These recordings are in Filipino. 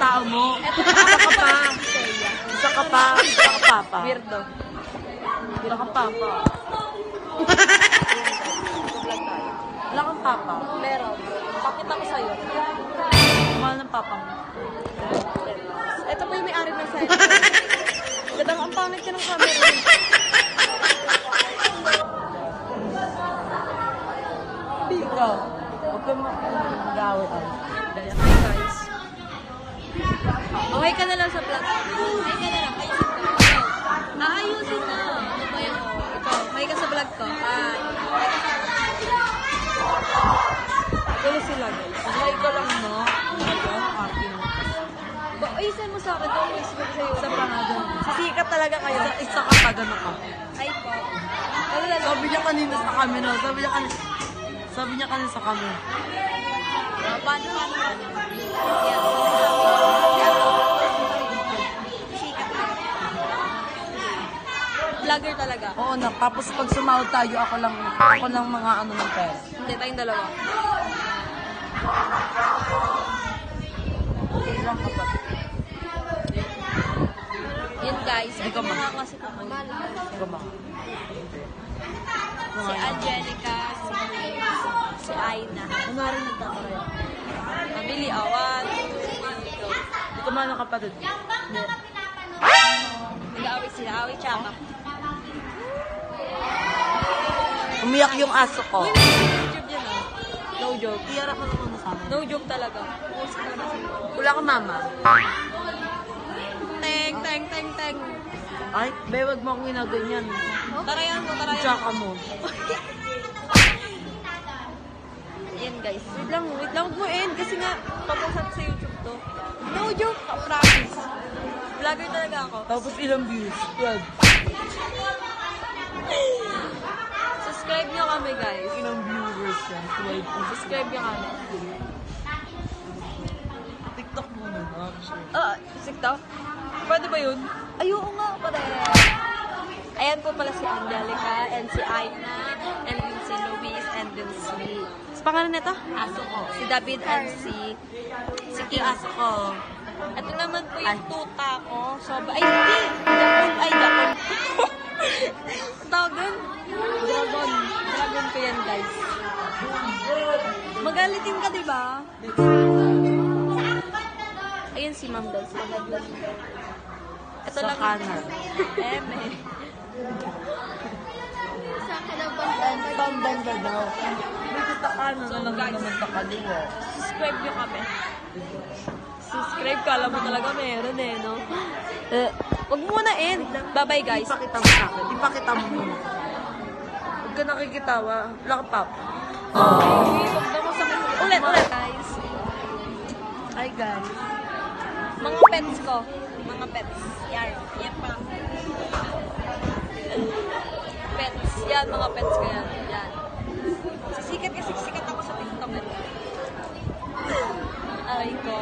pagkatao mo. Isa ka pa. Isa ka pa. Isa ka papa. Weirdo. Wala kang papa. Wala kang papa. Meron. Pakita ko sa'yo. Mahal ng papa mo. Ito pa yung may-ari ng sa'yo. Gadang ang pangit ka ng camera. Ikaw. Huwag kang mag-awit. Hi guys. Okay ka na lang sa vlog. Okay ka na lang. Ayusin mo. Ikaw. May ka sa vlog ko. Hi. Gulo sila guys. Ay, ka lang, no? Ayun, akin. Ayusin mo sa akin. Don't waste mo sa'yo. Isa pa nga doon. Sisikat talaga kayo. Isa ka pa, gano'n ka. Ay po. Sabi niya kanina sa kami, no? Sabi niya kanina sa kami. Paano? Yan. Sikat. Vlogger talaga. Oo na, tapos pag sumahod tayo, ako lang mga ano ng pera. Hindi, tayong dalawa. Ilang ka pa? Yun guys. Hindi ka ma. Kasi kumagal. Ikaw ba? Si Angelica, si Aina. Ano rin nagtataray? Pamili, awan. Hindi ka man nakapatid. Nag-aaway sila. Away tsaka. Umiyak yung aso ko. Uy, YouTube yan ah. No joke. Tiyara ka naman sa amin. No joke talaga. Wala ka mama. Teng. Ay, be, wag mo akong ginaganyan. Tarayan mo. Tsaka mo. Yan guys. Wait lang. Huwag mo end. Kasi nga, papasak sa YouTube to. No joke. Promise. Vlogger talaga ako. Tapos ilang views? 12. Subscribe nyo kami guys. Ilang viewers yan? 12. Subscribe nyo kami. TikTok mo na, actually. TikTok? Pwede ba yun? Ay, oo nga, pare. Ayan po pala si Angelica, and si Aina, and din si Luis, and din si... Sa pangalan nito? Aso ko. Si David and si King. Aso ko. Ito naman po yung tuta ko. Ay, hindi! Japon. Ang tawag dun? Dragon ko yan, guys. Magalitin ka, diba? Ayun si Ma'am guys. Ito Sa lang. kanan. Eme. Sa akin ang Banda daw. May kita kanan. So, Alam mo guys. naman sa kaliwa. Subscribe nyo kami. Subscribe ka. Alam mo talaga meron eh, no? Wag mo na end. Bye-bye guys. Ipakita mo sa akin. Ipakita mo muna. Huwag ka nakikitawa. Wala ka papa. Wag daw masakit. Ulit. Guys. Hi guys. Mga pets ko. Mga pets. Yan. Yan pa. Pets. Yan, mga pets ko yan. Yan. Sikat ako sa TikTok. Aray ko.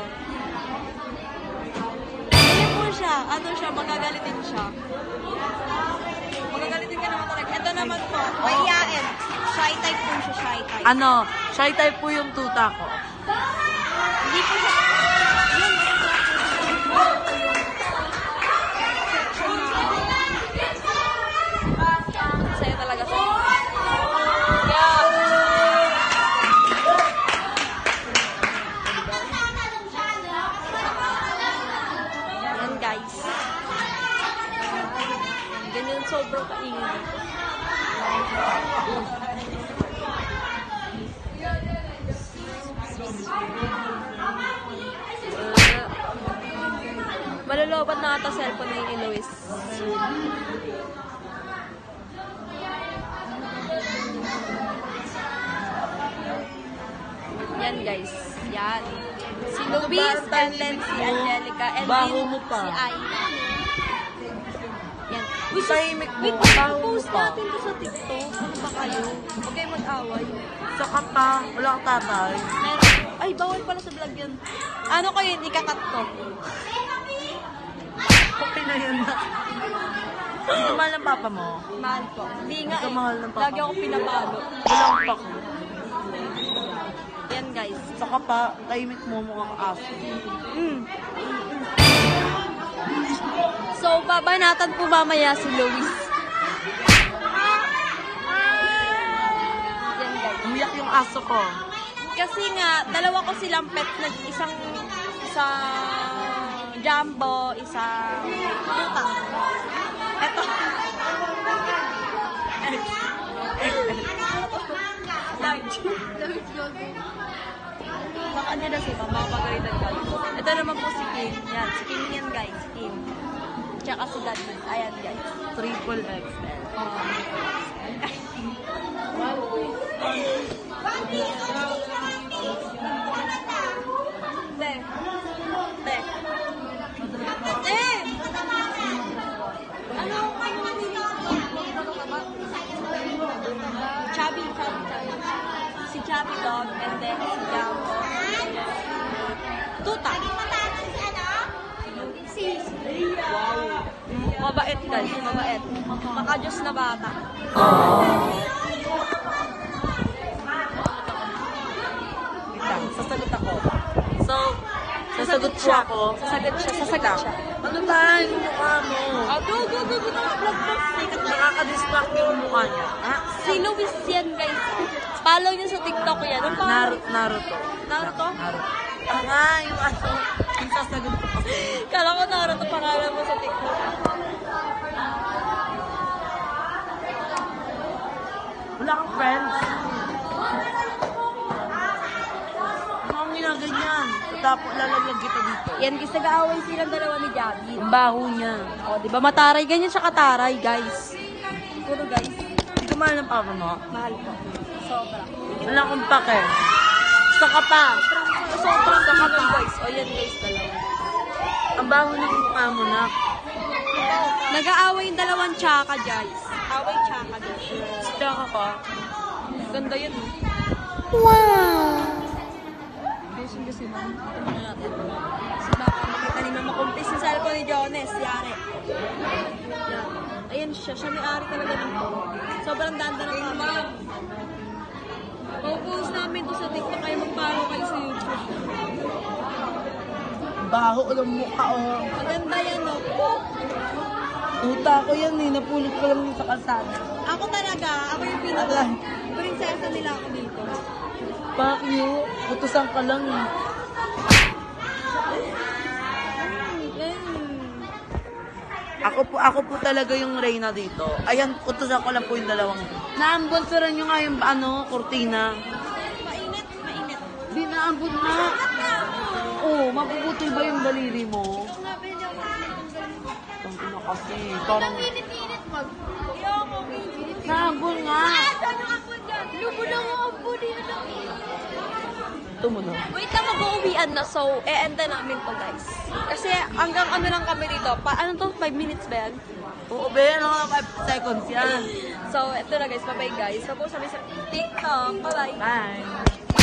Ayan po siya. Ano siya? Magagalitin siya. Magagalitin ka naman talaga. Ito naman po. Mahiyain. Shy type po siya. Shy type. Ano? Shy type po yung tuta ko. Hindi po siya. Sa'yo talaga sa'yo. Yan guys. Ganyan sobrang kaingin. Malolobat na ata cellphone na yung Luis. Yan guys. Yan. Si Luis and then si Angelica and Baho then mo pa. si Aina. Yan. Tahimik mo. Wait, Baho mo post pa. natin to sa TikTok. Ano ba kayo? Huwag kayo mag-away. Sa kapa. Wala kang tatay. Meron. Ay, bawal pala sa vlog yun. Ano ko yun? Ikakat ko. Okay na yun na. Hindi mahal ng papa mo. Mahal ko. Hindi nga Hindi ka eh. mahal ng papa. Lagi ako pinapalo. Walang pa ko. Yan guys. Saka pa, tahimik mo mukha ka aso. So, babanatan po mamaya si Luis. Yan guys. Umiyak yung aso ko. Kasi nga, dalawa ko silang pet na isang jumbo, isang tutang. Eto. Baka nyo na si Mama, pagalitan guys. Ito naman po si Kim. Yan, si Kim yan guys, Kim. Tsaka si Daddy. Ayan guys. Triple XL. Te. Te. Te! Ano? Chubby. Si Chubby Dog and then si Jumbo. Tuta. Wow. Mabait guys, mabait. Maka-Diyos na bata. Wait lang, sasagot ako. So, Sasagot po siya. ako. Sasagot siya. Ano ba yung mukha mo? Oh, go na vlog mo. Nakaka-distract yung mukha niya. Ha? Si Luis yan guys. Follow niyo sa TikTok yan. Ano pa? Naruto. Naruto? Nga, yung aso. Yung sasagot ko kasi. Kala ko Naruto pangalan mo sa TikTok. Wala kang friends. Ang ginaganyan. Tapos lalaglag kita dito. Yan guys, nag-aaway silang dalawa ni Javi. Ang baho niya. O, di ba mataray? Ganyan siya kataray, guys. Puro guys. Hindi ko mahal ng papa mo. Mahal ko. Sobra. Wala akong pake. Saka pa. Sobrang saka pa. Guys. O, yan guys, dalawa. Ang baho ng mukha mo na. Nag-aaway yung dalawang tsaka, guys. Away tsaka, guys. Saka ka. Ganda yun. Gusto mo. Tingnan natin. Baka makita ni Mama Kumpis yung cellphone ni Jones. Yari. Yan. Ayan siya. Siya may-ari talaga ng phone. Sobrang danda ng camera. Post namin to sa TikTok. Kayo mag-follow kayo sa YouTube. Baho ng mukha, oh. Maganda yan, no? Tuta ko yan eh. Napulot ko lang sa kalsada. Ako talaga. Ako yung prinsesa nila ako dito. Fuck you. Utusan ka lang eh. Ako po talaga yung reyna dito. Ayan, utusan ko lang po yung dalawang. Naambulsuran nyo nga yung kurtina. Mainit. Di naambul na. Oo, mapuputol ba yung daliri mo? Tanto na kasi. Parang Init mag. naambul nga. Saan yung ampun dyan? Lubo na ang ampun dito. Ito mo na. Wait lang, mag-uuwian na. So, e-enda namin to, guys. Kasi hanggang ano lang kami dito. Ano to? 5 minutes ba yan? Oo, be. Ano ka 5 seconds yan. So, eto na guys. Bye-bye guys. Tapos sabi sa TikTok. Bye-bye. Bye.